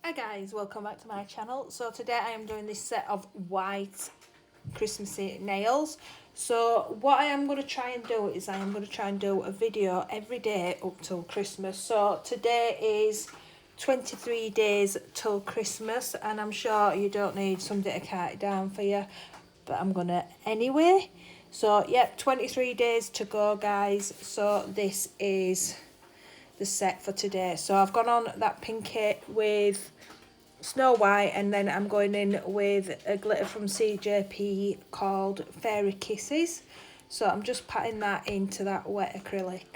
Hi guys, welcome back to my channel. So today I am doing this set of white Christmassy nails. So what I am going to try and do is I am going to try and do a video every day up till Christmas. So today is 23 days till Christmas, and I'm sure you don't need somebody to count it down for you, but I'm going to anyway. So yep, 23 days to go guys. So this is the set for today. So I've gone on that pinky with Snow White, and then I'm going in with a glitter from CJP called Fairy Kisses. So I'm just patting that into that wet acrylic.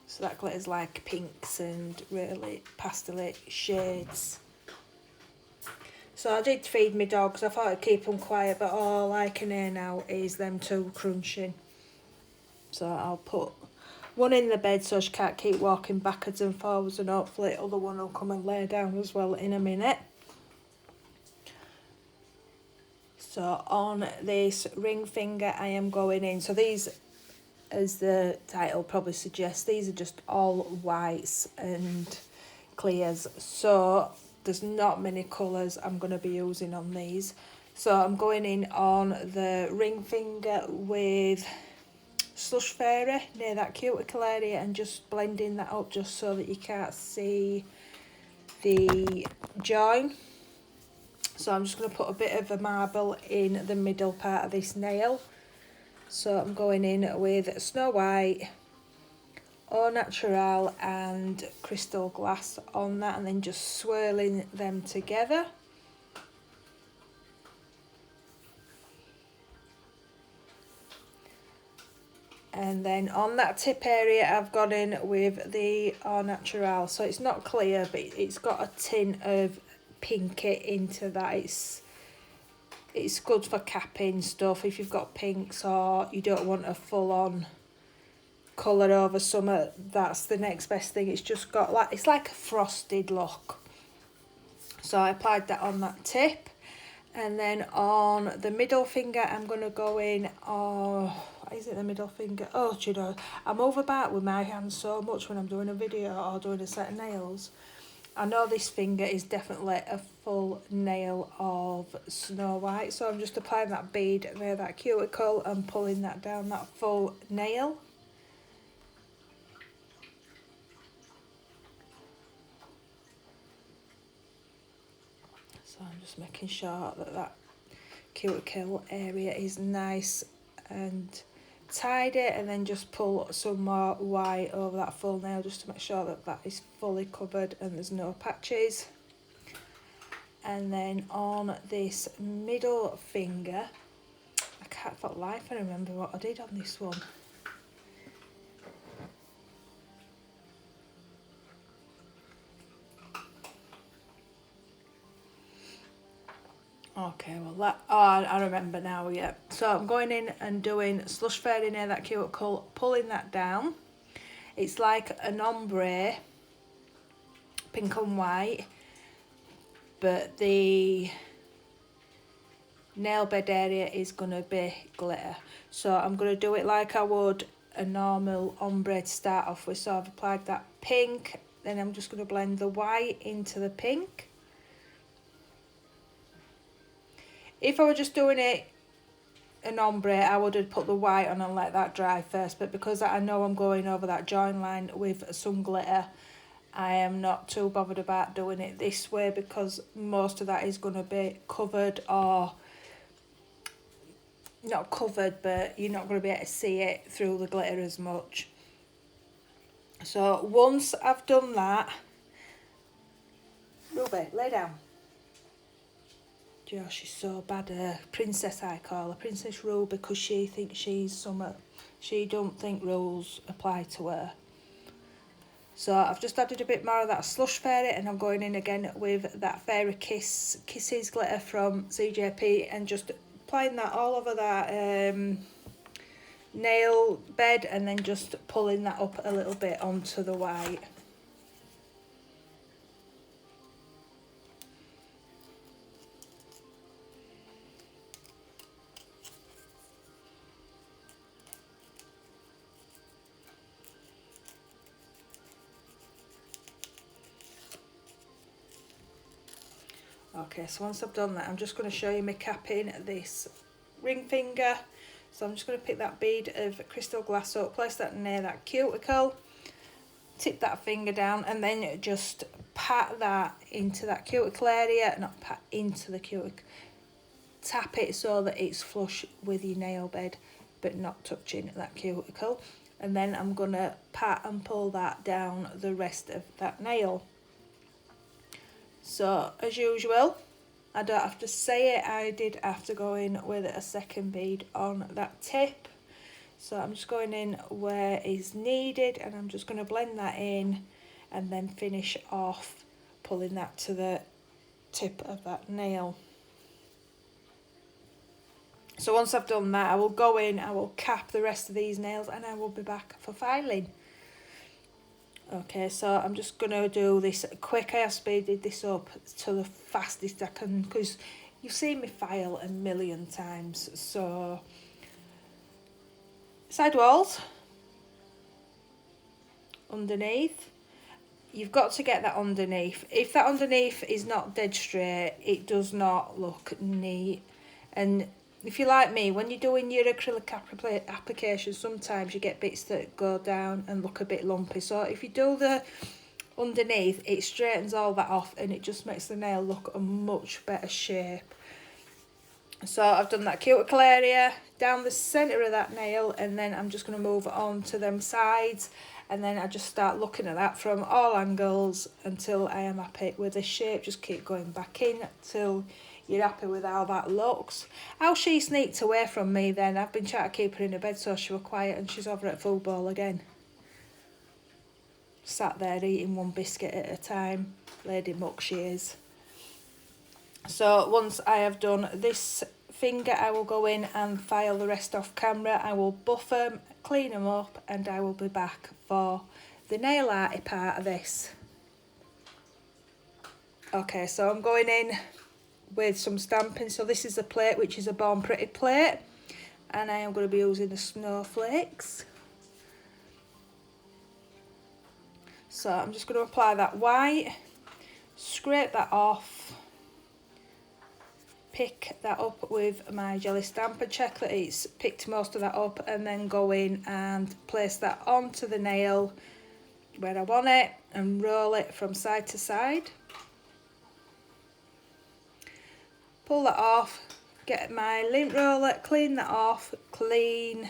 So that glitter's like pinks and really pastel shades. So I did feed my dogs. I thought I'd keep them quiet, but all I can hear now is them two crunching. So I'll put one in the bed so she can't keep walking backwards and forwards, and hopefully the other one will come and lay down as well in a minute. So on this ring finger I am going in. So these, as the title probably suggests, these are just all whites and clears. So there's not many colours I'm going to be using on these. So I'm going in on the ring finger with Slush Fairy near that cuticle area and just blending that up just so that you can't see the join. So I'm just going to put a bit of a marble in the middle part of this nail. So I'm going in with Snow White, Au Natural and Crystal Glass on that, and then just swirling them together. And then on that tip area I've gone in with the Au Natural. So it's not clear, but it's got a tint of pinky into that. It's good for capping stuff if you've got pinks or you don't want a full-on colour over summer. That's the next best thing. It's just got like, it's like a frosted look. So I applied that on that tip, and then on the middle finger I'm going to go in, is it the middle finger? Oh, do you know, I'm overback with my hands so much when I'm doing a video or doing a set of nails. I know this finger is definitely a full nail of Snow White, so I'm just applying that bead near that cuticle and pulling that down that full nail. So I'm just making sure that that cuticle area is nice and tidy, and then just pull some more white over that full nail just to make sure that that is fully covered and there's no patches. And then on this middle finger, I can't for life I remember what I did on this one. Okay, well that, oh, I remember now, yeah. So I'm going in and doing Slush Fairy near that cuticle, pulling that down. It's like an ombre, pink and white, but the nail bed area is going to be glitter. So I'm going to do it like I would a normal ombre to start off with. So I've applied that pink, then I'm just going to blend the white into the pink. If I were just doing it an ombre, I would have put the white on and let that dry first, but because I know I'm going over that join line with some glitter, I am not too bothered about doing it this way because most of that is going to be covered, or not covered, but you're not going to be able to see it through the glitter as much. So once I've done that, Ruby, lay down. Josh, she's so bad. Princess, I call her Princess Ruby, because she thinks she's something. She don't think rules apply to her. So I've just added a bit more of that Slush Fairy, and I'm going in again with that Fairy Kisses glitter from CJP and just applying that all over that nail bed and then just pulling that up a little bit onto the white. Okay, so once I've done that, I'm just going to show you me capping this ring finger. So I'm just going to pick that bead of crystal glass up, place that near that cuticle, tip that finger down, and then just pat that into that cuticle area, not pat into the cuticle, tap it so that it's flush with your nail bed, but not touching that cuticle. And then I'm going to pat and pull that down the rest of that nail. So, as usual, I don't have to say it, I did have to go in with a second bead on that tip. So I'm just going in where is needed and I'm just going to blend that in and then finish off pulling that to the tip of that nail. So once I've done that, I will go in, I will cap the rest of these nails and I will be back for filing. Okay, so I'm just going to do this quick. I have speeded this up to the fastest I can because you've seen me file a million times. So, side walls, underneath. You've got to get that underneath. If that underneath is not dead straight, it does not look neat. And if you're like me, when you're doing your acrylic application, sometimes you get bits that go down and look a bit lumpy. So if you do the underneath, it straightens all that off and it just makes the nail look a much better shape. So I've done that cuticle area, down the centre of that nail, and then I'm just going to move on to them sides. And then I just start looking at that from all angles until I am happy with the shape. Just keep going back in till you're happy with how that looks. How she sneaked away from me then. I've been trying to keep her in her bed so she was quiet and she's over at football again. Sat there eating one biscuit at a time. Lady Muck she is. So once I have done this finger, I will go in and file the rest off camera. I will buff them, clean them up, and I will be back for the nail arty part of this. Okay, so I'm going in with some stamping. So this is a plate which is a Born Pretty plate, and I am going to be using the snowflakes. So I'm just going to apply that white, scrape that off, pick that up with my jelly stamper, check that it's picked most of that up, and then go in and place that onto the nail where I want it and roll it from side to side. Pull that off, get my lint roller, clean that off, clean.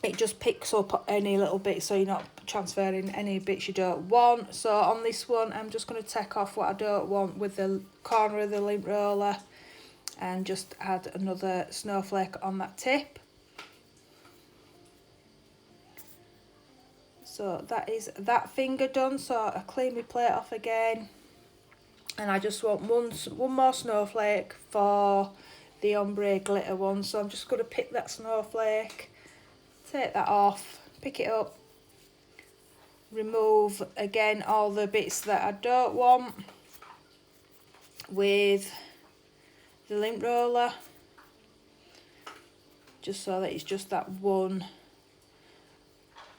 It just picks up any little bits so you're not transferring any bits you don't want. So on this one, I'm just going to take off what I don't want with the corner of the lint roller and just add another snowflake on that tip. So that is that finger done. So I clean my plate off again. And I just want one more snowflake for the ombre glitter one. So I'm just going to pick that snowflake, take that off, pick it up, remove again all the bits that I don't want with the lint roller, just so that it's just that one.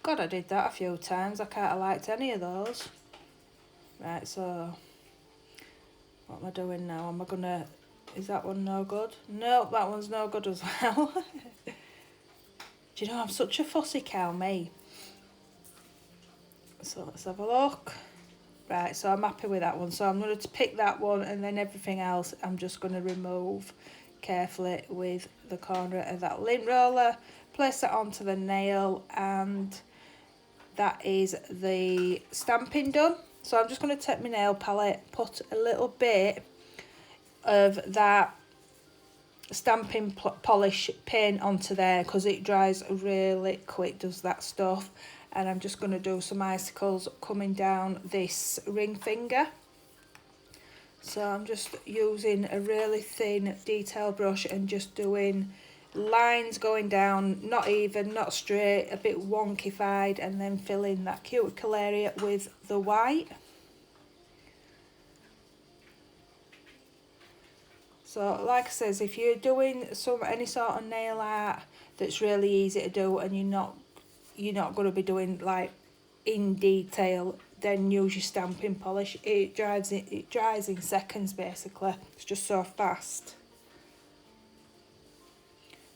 God, I did that a few times. I can't have liked any of those. Right, so what am I doing now? Am I gonna, is that one no good? No, that one's no good as well. Do you know, I'm such a fussy cow, me. So let's have a look. Right, so I'm happy with that one. So I'm going to pick that one, and then everything else I'm just going to remove carefully with the corner of that lint roller. Place that onto the nail, and that is the stamping done. So I'm just going to take my nail palette, put a little bit of that stamping polish paint onto there because it dries really quick, does that stuff. And I'm just going to do some icicles coming down this ring finger. So I'm just using a really thin detail brush and just doing lines going down, not even, not straight, a bit wonkified, and then fill in that cuticle area with the white. So like I says, if you're doing any sort of nail art that's really easy to do and you're not going to be doing like in detail, then use your stamping polish. It dries in seconds basically. It's just so fast.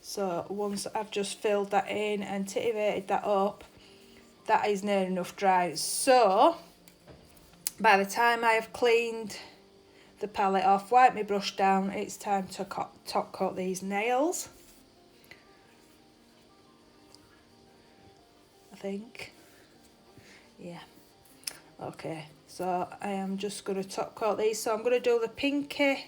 So once I've just filled that in and titivated that up, that is near enough dry. So by the time I have cleaned the palette off, wipe my brush down, it's time to top coat these nails. I think. Yeah. Okay, so I am just going to top coat these. So I'm going to do the pinky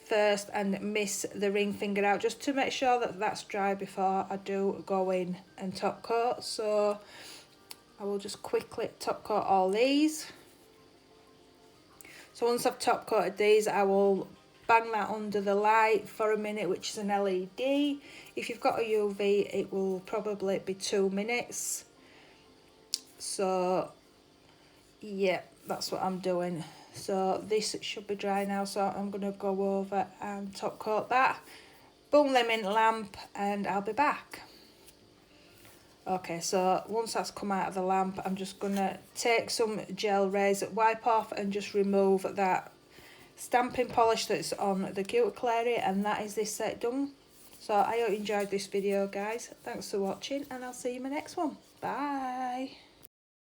first and miss the ring finger out, just to make sure that that's dry before I do go in and top coat. So I will just quickly top coat all these. So once I've top coated these, I will bang that under the light for a minute, which is an LED. If you've got a UV, it will probably be 2 minutes. So yeah, that's what I'm doing. So this should be dry now, so I'm going to go over and top coat that. Boom them in lamp and I'll be back. Okay, so once that's come out of the lamp, I'm just going to take some gel razor, wipe off and just remove that stamping polish that's on the cuticle area, and that is this set done. So I hope you enjoyed this video, guys. Thanks for watching and I'll see you in my next one. Bye.